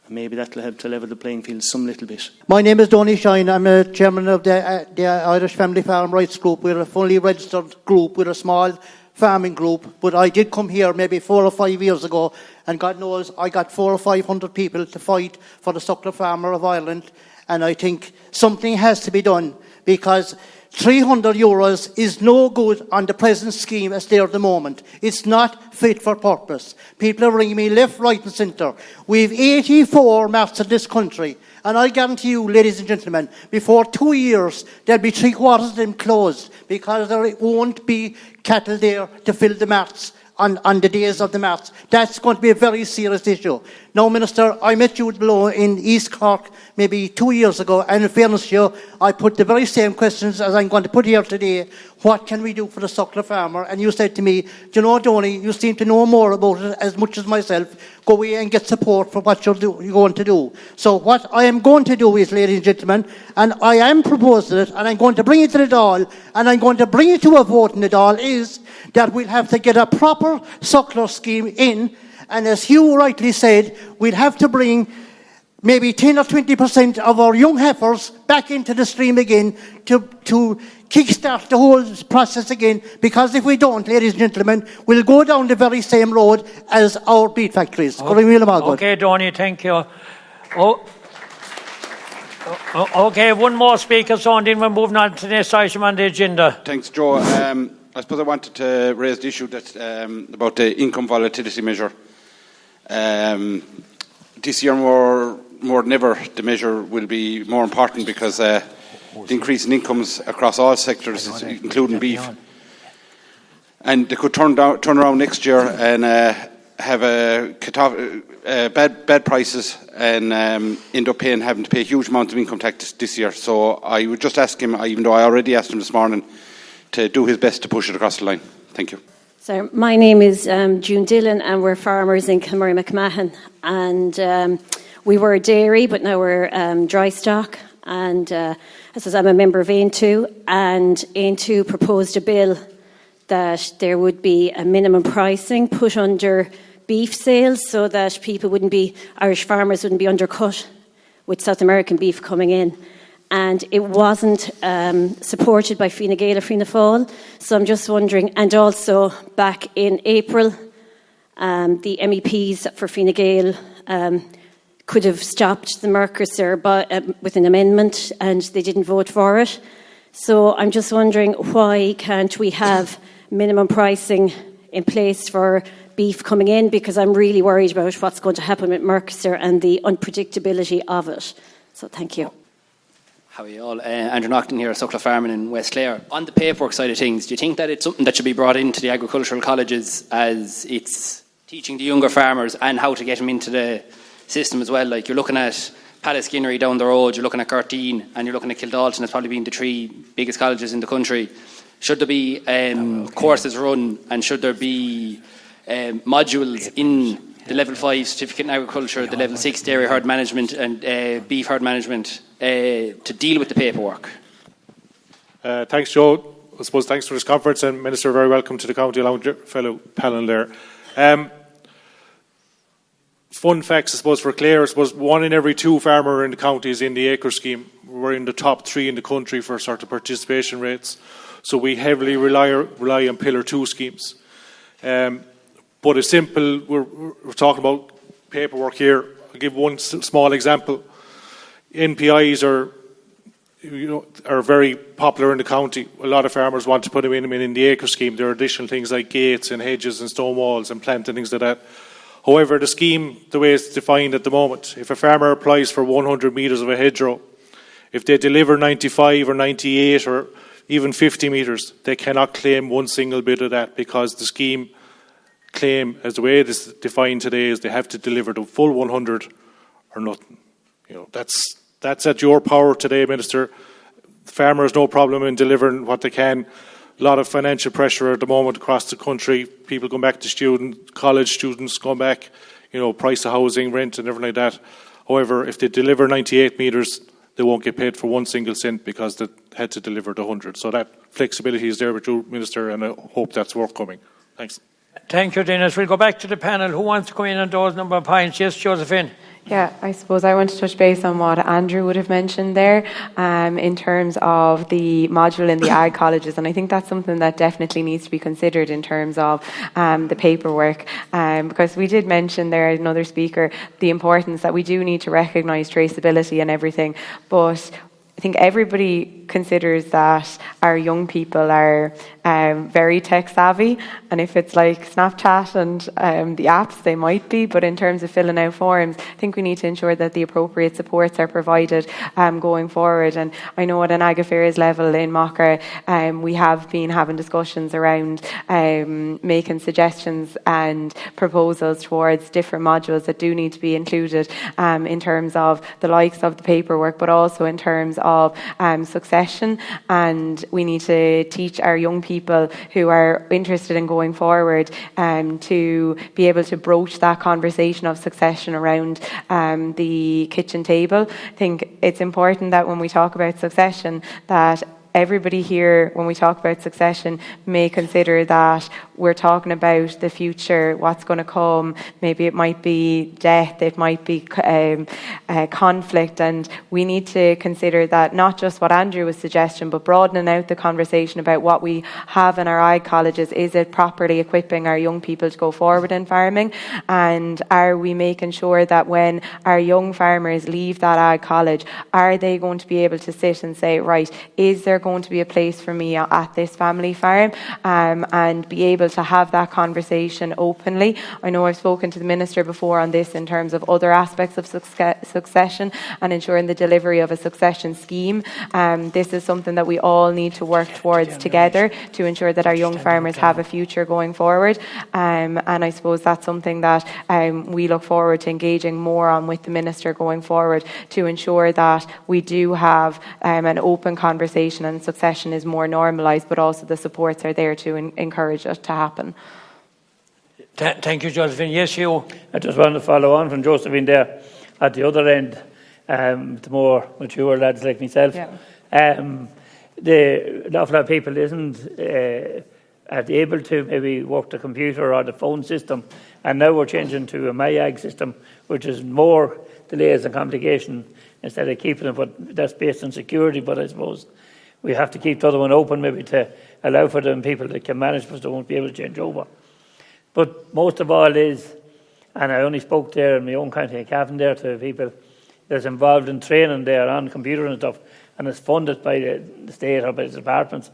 Maybe that will help to level the playing field some little bit. My name is Donny Shine. I'm a chairman of the Irish Family Farm Rights Group. We're a fully registered group. We're a small farming group. But I did come here maybe 4 or 5 years ago, and God knows I got 400 or 500 people to fight for the Suckler farmer of Ireland. And I think something has to be done, because €300 is no good on the present scheme as there at the moment. It's not fit for purpose. People are ringing me left, right and centre. We have 84 mats in this country, and I guarantee you, ladies and gentlemen, before 2 years there'll be 3/4 of them closed, because there won't be cattle there to fill the mats on the days of the mats. That's going to be a very serious issue. Now, Minister, I met you below in East Cork maybe 2 years ago, and in fairness to you, I put the very same questions as I'm going to put here today. What can we do for the Suckler farmer? And you said to me, do you know, Donny, you seem to know more about it as much as myself. Go away and get support for what you're going to do. So what I am going to do is, ladies and gentlemen, and I am proposing it, and I'm going to bring it to the Dáil, and I'm going to bring it to a vote in the Dáil, is that we'll have to get a proper Suckler scheme in. And as Hugh rightly said, we'll have to bring maybe 10 or 20% of our young heifers back into the stream again to kick-start the whole process again, because if we don't, ladies and gentlemen, we'll go down the very same road as our beef factories. Okay, Donny, thank you. Okay, one more speaker, so and then we're moving on to the next item on the agenda. Thanks, Joe. I suppose I wanted to raise the issue that about the income volatility measure. This year more than ever, the measure will be more important because the increase in incomes across all sectors, including beef. And they could turn around next year and have bad prices and end up having to pay a huge amount of income tax this year. So I would just ask him, even though I already asked him this morning, to do his best to push it across the line. Thank you. So my name is June Dillon, and we're farmers in Kilmurray McMahon. And we were a dairy, but now we're dry stock. And as I'm a member of AIN2, and AIN2 proposed a bill that there would be a minimum pricing put under beef sales so that Irish farmers wouldn't be undercut with South American beef coming in. And it wasn't supported by Fine Gael or Fianna Fáil. So I'm just wondering, and also back in April, the MEPs for Fine Gael could have stopped the Mercosur with an amendment, and they didn't vote for it. So I'm just wondering, why can't we have minimum pricing in place for beef coming in? Because I'm really worried about what's going to happen with Mercosur and the unpredictability of it. So thank you. How are you all? Andrew Naughton here, Suckler Farming in West Clare. On the paperwork side of things, do you think that it's something that should be brought into the agricultural colleges as it's teaching the younger farmers and how to get them into the system as well? Like, you're looking at Pallaskinnery down the road, you're looking at Garteen, and you're looking at Kildalton as probably being the three biggest colleges in the country. Should there be courses run, and should there be modules in the level 5 certificate in agriculture, the level 6 dairy herd management and beef herd management to deal with the paperwork? Thanks, Joe. I suppose thanks for this conference, and Minister, very welcome to the County Lounge fellow panel there. Fun facts, I suppose, for Clare. I suppose 1 in every 2 farmer in the county is in the acre scheme. We're in the top 3 in the country for sort of participation rates. So we heavily rely on Pillar 2 schemes. But it's simple. We're talking about paperwork here. I'll give one small example. NPIs are very popular in the county. A lot of farmers want to put them in the acre scheme. There are additional things like gates and hedges and stone walls and plant and things like that. However, the scheme, the way it's defined at the moment, if a farmer applies for 100 metres of a hedgerow, if they deliver 95 or 98 or even 50 metres, they cannot claim one single bit of that, because the scheme claim, as the way it is defined today, is they have to deliver the full 100 or nothing. That's at your power today, Minister. The farmer has no problem in delivering what they can. A lot of financial pressure at the moment across the country. People going back to college students going back, price of housing, rent and everything like that. However, if they deliver 98 metres, they won't get paid for one single cent because they had to deliver the 100. So that flexibility is there with you, Minister, and I hope that's forthcoming. Thanks. Thank you, Dennis. We'll go back to the panel. Who wants to come in on those number of points? Yes, Josephine. Yeah, I suppose I want to touch base on what Andrew would have mentioned there in terms of the module in the ag colleges, and I think that's something that definitely needs to be considered in terms of the paperwork, because we did mention there, another speaker, the importance that we do need to recognise traceability and everything, but I think everybody considers that our young people are very tech savvy, and if it's like Snapchat and the apps, they might be, but in terms of filling out forms, I think we need to ensure that the appropriate supports are provided going forward. And I know at an Ag Affairs level in Macra, we have been having discussions around making suggestions and proposals towards different modules that do need to be included in terms of the likes of the paperwork, but also in terms of succession. And we need to teach our young people who are interested in going forward to be able to broach that conversation of succession around the kitchen table. I think it's important that when we talk about succession, that everybody here, when we talk about succession, may consider that we're talking about the future, what's going to come. Maybe it might be death, it might be conflict, and we need to consider that, not just what Andrew was suggesting, but broadening out the conversation about what we have in our ag colleges. Is it properly equipping our young people to go forward in farming? And are we making sure that when our young farmers leave that ag college, are they going to be able to sit and say, right, is there going to be a place for me at this family farm, and be able to have that conversation openly. I know I've spoken to the Minister before on this in terms of other aspects of succession and ensuring the delivery of a succession scheme. This is something that we all need to work towards together to ensure that our young farmers have a future going forward. And I suppose that's something that we look forward to engaging more on with the Minister going forward to ensure that we do have an open conversation and succession is more normalised, but also the supports are there to encourage it to happen. Thank you, Josephine. Yes, you. I just want to follow on from Josephine there. At the other end, the more mature lads like myself, an awful lot of people isn't able to maybe work the computer or the phone system, and now we're changing to a MyAg system, which is more delays and complication instead of keeping it, but that's based on security. But I suppose we have to keep the other one open maybe to allow for them people that can manage, but they won't be able to change over. But most of all is, and I only spoke there in my own county of Cavan there to people that's involved in training there on computer and stuff, and it's funded by the state or by the departments.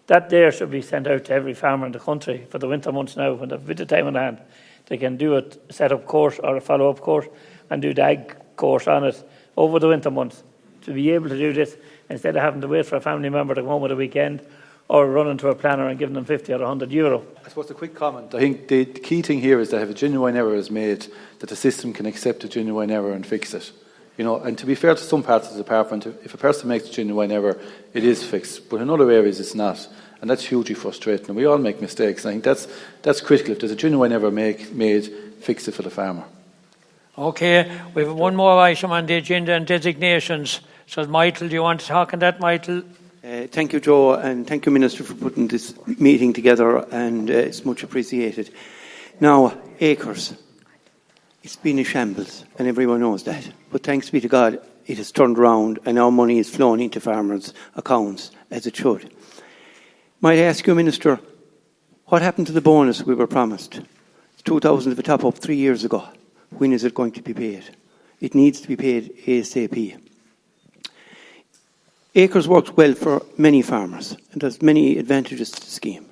That there should be sent out to every farmer in the country for the winter months now, when they've a bit of time on hand. They can do a set-up course or a follow-up course and do the ag course on it over the winter months to be able to do this instead of having to wait for a family member to come home at a weekend or run into a planner and giving them 50 or 100 euro. I suppose a quick comment. I think the key thing here is that if a genuine error is made, that the system can accept a genuine error and fix it. You know, and to be fair to some parts of the department, if a person makes a genuine error, it is fixed. But in other areas, it's not. And that's hugely frustrating. And we all make mistakes. And I think that's critical. If there's a genuine error made, fix it for the farmer. Okay, we have one more item on the agenda and designations. So, Michael, do you want to talk on that, Michael? Thank you, Joe, and thank you, Minister, for putting this meeting together, and it's much appreciated. Now, acres. It's been a shambles, and everyone knows that. But thanks be to God, it has turned around, and now money is flowing into farmers' accounts, as it should. Might I ask you, Minister, what happened to the bonus we were promised? 2,000 of the top up 3 years ago. When is it going to be paid? It needs to be paid ASAP. Acres works well for many farmers, and there's many advantages to the scheme.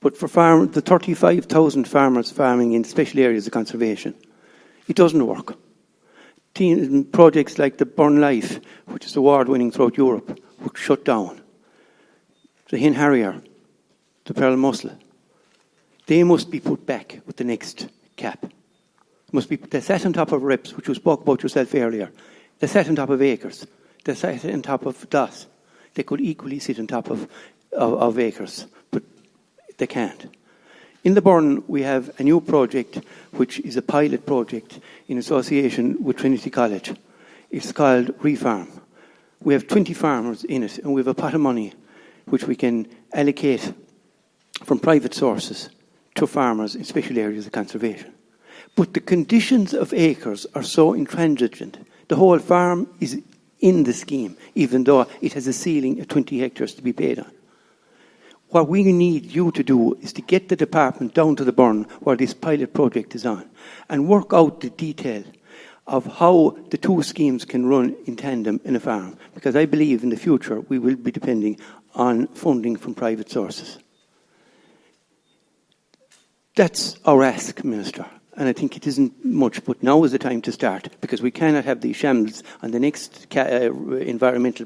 But for the 35,000 farmers farming in special areas of conservation, it doesn't work. Projects like the Burn Life, which is award-winning throughout Europe, were shut down. The Hen Harrier, the Pearl Mussel, they must be put back with the next cap. They sat on top of reps, which you spoke about yourself earlier. They sat on top of acres. They sat on top of DOS. They could equally sit on top of acres, but they can't. In the Burn, we have a new project, which is a pilot project in association with Trinity College. It's called Refarm. We have 20 farmers in it, and we have a pot of money which we can allocate from private sources to farmers in special areas of conservation. But the conditions of acres are so intransigent. The whole farm is in the scheme, even though it has a ceiling of 20 hectares to be paid on. What we need you to do is to get the department down to the Burn where this pilot project is on and work out the detail of how the two schemes can run in tandem in a farm, because I believe in the future we will be depending on funding from private sources. That's our ask, Minister. And I think it isn't much, but now is the time to start, because we cannot have these shambles on the next environmental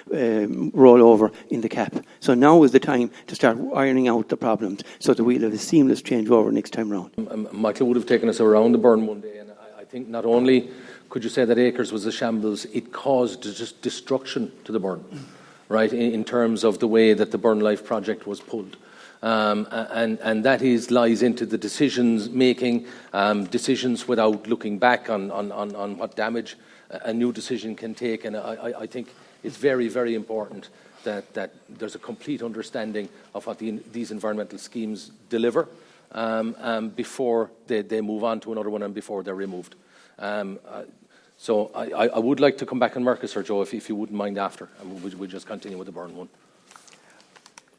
rollover in the cap. So now is the time to start ironing out the problems so that we'll have a seamless changeover next time round. Michael would have taken us around the Burn one day, and I think not only could you say that acres was a shambles, it caused just destruction to the Burn, right, in terms of the way that the Burn Life project was pulled. And that lies into the decisions making, decisions without looking back on what damage a new decision can take. And I think it's very, very important that there's a complete understanding of what these environmental schemes deliver before they move on to another one and before they're removed. So I would like to come back on Marcus or Joe, if you wouldn't mind after, and we'll just continue with the Burn one.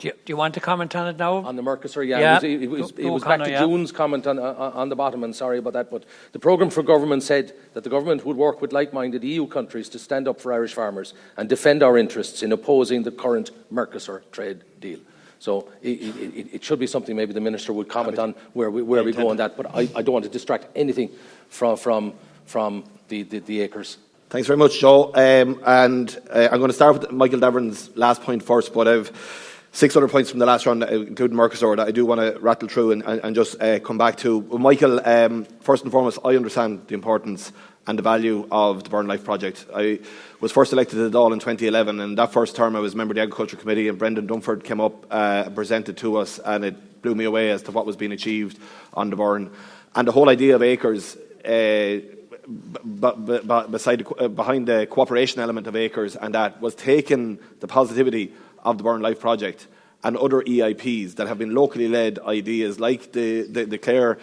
Do you want to comment on it now? On the Mercosur, yeah. It was back to June's comment on the bottom, and sorry about that, but the programme for government said that the government would work with like-minded EU countries to stand up for Irish farmers and defend our interests in opposing the current Mercosur trade deal. So it should be something maybe the Minister would comment on where we go on that. But I don't want to distract anything from the acres. Thanks very much, Joe. I'm going to start with Michael Davern's last point first, but I've 6 other points from the last round, including Mercosur, that I do want to rattle through and just come back to. Well, Michael, first and foremost, I understand the importance and the value of the Burn Life project. I was first elected to the Dáil in 2011, and that first term I was a member of the Agriculture Committee, and Brendan Dunford came up and presented to us, and it blew me away as to what was being achieved on the Burn. And the whole idea of acres, behind the cooperation element of acres, and that was taking the positivity of the Burn Life project and other EIPs that have been locally led ideas like the Clare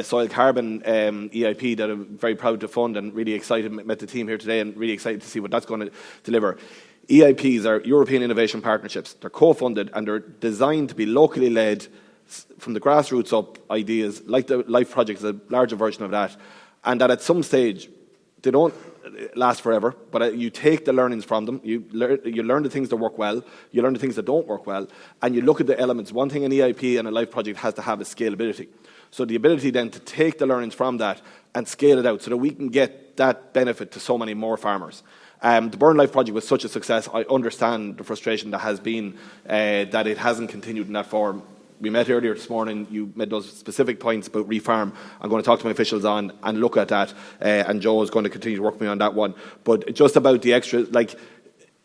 Soil Carbon EIP that I'm very proud to fund and really excited, met the team here today and really excited to see what that's going to deliver. EIPs are European Innovation Partnerships. They're co-funded and they're designed to be locally led from the grassroots up ideas, like the Life project is a larger version of that, and that at some stage they don't last forever, but you take the learnings from them, you learn the things that work well, you learn the things that don't work well, and you look at the elements. One thing an EIP and a Life project has to have is scalability. So the ability then to take the learnings from that and scale it out so that we can get that benefit to so many more farmers. The Burn Life project was such a success. I understand the frustration that has been that it hasn't continued in that form. We met earlier this morning, you made those specific points about refarm. I'm going to talk to my officials on and look at that, and Joe is going to continue to work with me on that one. But just about the extra, like,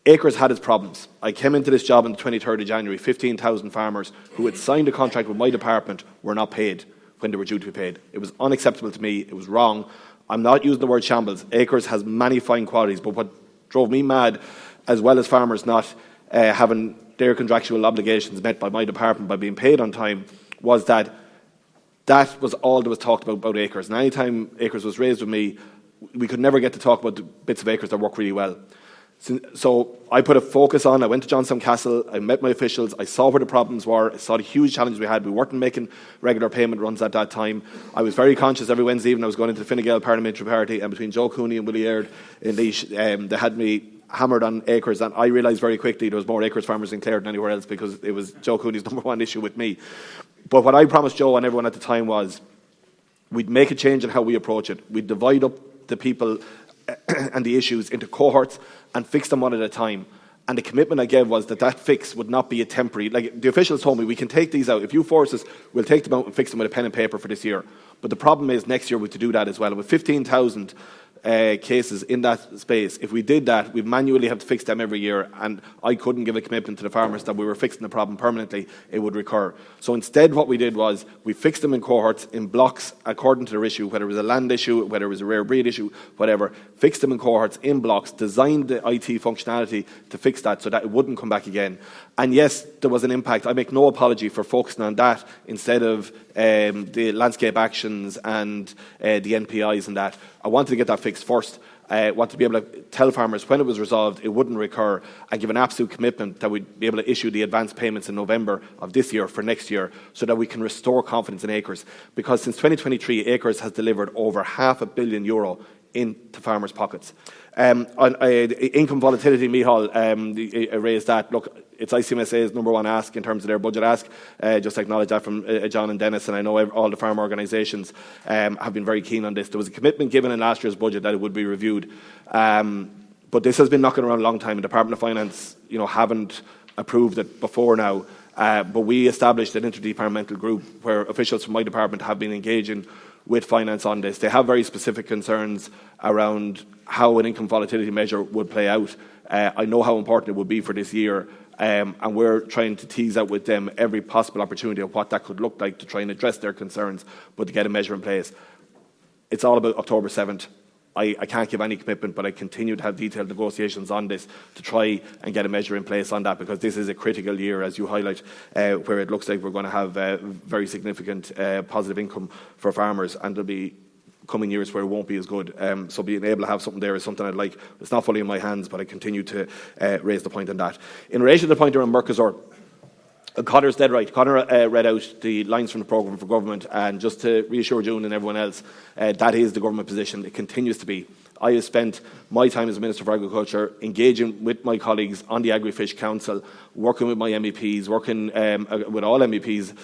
acres had its problems. I came into this job on the 23rd of January, 15,000 farmers who had signed a contract with my department were not paid when they were due to be paid. It was unacceptable to me, it was wrong. I'm not using the word shambles. Acres has many fine qualities, but what drove me mad, as well as farmers not having their contractual obligations met by my department by being paid on time, was that was all that was talked about acres. And any time acres was raised with me, we could never get to talk about the bits of acres that work really well. So I put a focus on, I went to Johnstown Castle, I met my officials, I saw where the problems were, I saw the huge challenges we had. We weren't making regular payment runs at that time. I was very conscious every Wednesday evening I was going into the Fine Gael Parliamentary Party, and between Joe Cooney and Willie Aird in Laois, they had me hammered on acres, and I realised very quickly there was more acres farmers in Clare than anywhere else, because it was Joe Cooney's number one issue with me. But what I promised Joe and everyone at the time was we'd make a change in how we approach it. We'd divide up the people and the issues into cohorts and fix them one at a time. And the commitment I gave was that fix would not be a temporary, like the officials told me, we can take these out. If you force us, we'll take them out and fix them with a pen and paper for this year. But the problem is next year we have to do that as well. With 15,000 cases in that space, if we did that, we'd manually have to fix them every year, and I couldn't give a commitment to the farmers that we were fixing the problem permanently. It would recur. So instead what we did was we fixed them in cohorts, in blocks, according to their issue, whether it was a land issue, whether it was a rare breed issue, whatever, fixed them in cohorts, in blocks, designed the IT functionality to fix that so that it wouldn't come back again. And yes, there was an impact. I make no apology for focusing on that instead of the landscape actions and the NPIs and that. I wanted to get that fixed first. I wanted to be able to tell farmers when it was resolved it wouldn't recur, and give an absolute commitment that we'd be able to issue the advance payments in November of this year for next year, so that we can restore confidence in acres. Because since 2023, acres has delivered over €500 million into farmers' pockets. On income volatility, Micheál raised that. Look, it's ICMSA's number one ask in terms of their budget ask. Just acknowledge that from John and Dennis, and I know all the farm organisations have been very keen on this. There was a commitment given in last year's budget that it would be reviewed. But this has been knocking around a long time. The Department of Finance, haven't approved it before now. But we established an interdepartmental group where officials from my department have been engaging with finance on this. They have very specific concerns around how an income volatility measure would play out. I know how important it would be for this year, and we're trying to tease out with them every possible opportunity of what that could look like to try and address their concerns, but to get a measure in place. It's all about October 7th. I can't give any commitment, but I continue to have detailed negotiations on this to try and get a measure in place on that, because this is a critical year, as you highlight, where it looks like we're going to have very significant positive income for farmers, and there'll be coming years where it won't be as good. So being able to have something there is something I'd like. It's not fully in my hands, but I continue to raise the point on that. In relation to the point around Mercosur, Conor's dead right. Conor read out the lines from the programme for government, and just to reassure June and everyone else, that is the government position. It continues to be. I have spent my time as Minister for Agriculture engaging with my colleagues on the Agri-Fish Council, working with my MEPs, working with all MEPs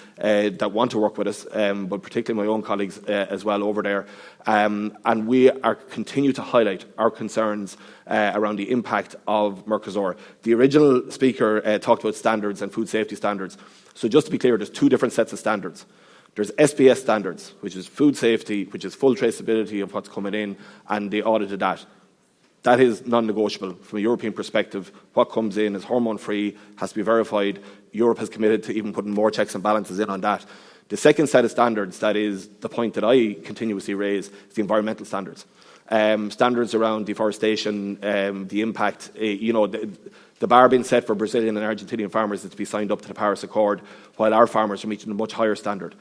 that want to work with us, but particularly my own colleagues as well over there. And we are continue to highlight our concerns around the impact of Mercosur. The original speaker talked about standards and food safety standards. So just to be clear, there's two different sets of standards. There's SBS standards, which is food safety, which is full traceability of what's coming in, and they audited that. That is non-negotiable from a European perspective. What comes in is hormone-free, has to be verified. Europe has committed to even putting more checks and balances in on that. The second set of standards, that is the point that I continuously raise, is the environmental standards. Standards around deforestation, the impact, the bar being set for Brazilian and Argentinian farmers is to be signed up to the Paris Accord, while our farmers are meeting a much higher standard.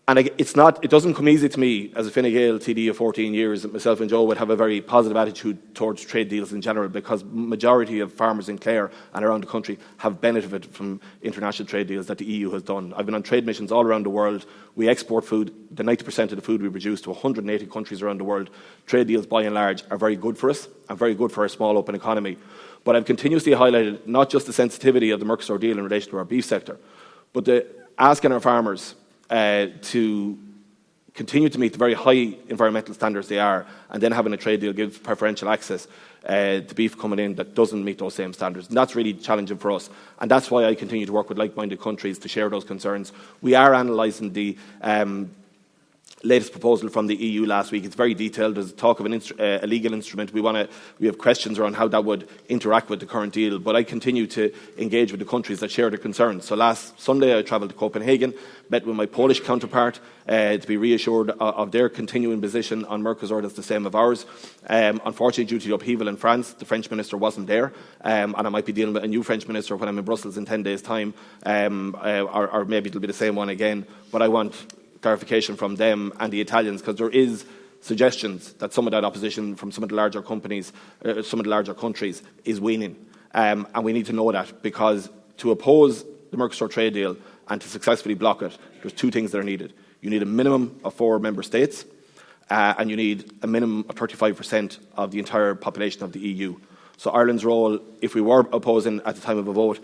And it doesn't come easy to me as a Fine Gael TD of 14 years that myself and Joe would have a very positive attitude towards trade deals in general, because majority of farmers in Clare and around the country have benefited from international trade deals that the EU has done. I've been on trade missions all around the world. We export food, the 90% of the food we produce, to 180 countries around the world. Trade deals, by and large, are very good for us and very good for our small open economy. But I've continuously highlighted not just the sensitivity of the Mercosur deal in relation to our beef sector, but asking our farmers to continue to meet the very high environmental standards they are, and then having a trade deal gives preferential access to beef coming in that doesn't meet those same standards. And that's really challenging for us. And that's why I continue to work with like-minded countries to share those concerns. We are analysing the latest proposal from the EU last week. It's very detailed. There's talk of a legal instrument. We have questions around how that would interact with the current deal, but I continue to engage with the countries that share the concerns. So last Sunday I travelled to Copenhagen, met with my Polish counterpart to be reassured of their continuing position on Mercosur that's the same as ours. Unfortunately, due to the upheaval in France, the French minister wasn't there, and I might be dealing with a new French minister when I'm in Brussels in 10 days' time, or maybe it'll be the same one again, but I want clarification from them and the Italians, because there is suggestions that some of that opposition from some of the larger companies, some of the larger countries, is waning. And we need to know that, because to oppose the Mercosur trade deal and to successfully block it, there's two things that are needed. You need a minimum of 4 member states, and you need a minimum of 35% of the entire population of the EU. So Ireland's role, if we were opposing at the time of a vote,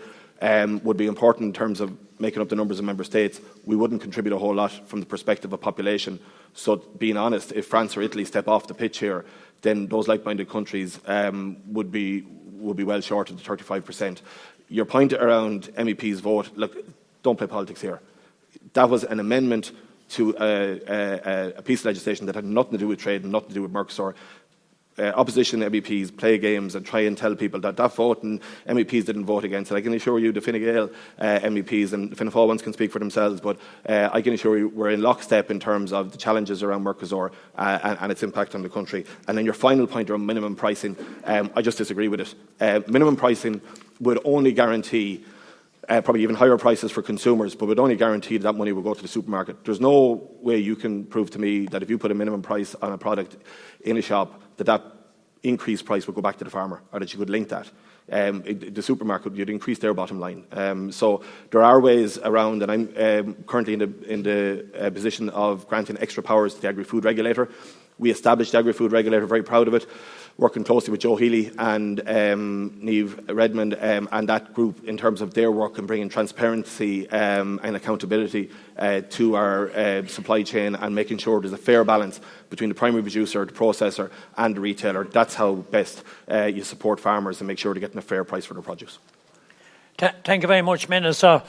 would be important in terms of making up the numbers of member states. We wouldn't contribute a whole lot from the perspective of population. So being honest, if France or Italy step off the pitch here, then those like-minded countries would be well short of the 35%. Your point around MEP's vote, look, don't play politics here. That was an amendment to a piece of legislation that had nothing to do with trade and nothing to do with Mercosur. Opposition MEPs play games and try and tell people that vote and MEPs didn't vote against it. I can assure you the Fine Gael MEPs and Fianna Fáil ones can speak for themselves, but I can assure you we're in lockstep in terms of the challenges around Mercosur and its impact on the country. And then your final point around minimum pricing, I just disagree with it. Minimum pricing would only guarantee probably even higher prices for consumers, but would only guarantee that money will go to the supermarket. There's no way you can prove to me that if you put a minimum price on a product in a shop, that increased price will go back to the farmer, or that you could link that. The supermarket, you'd increase their bottom line. So there are ways around, and I'm currently in the position of granting extra powers to the Agri-Food Regulator. We established the Agri-Food Regulator, very proud of it, working closely with Joe Healy and Niamh Redmond and that group in terms of their work in bringing transparency and accountability to our supply chain and making sure there's a fair balance between the primary producer, the processor and the retailer. That's how best you support farmers and make sure they're getting a fair price for their produce. Thank you very much, Minister.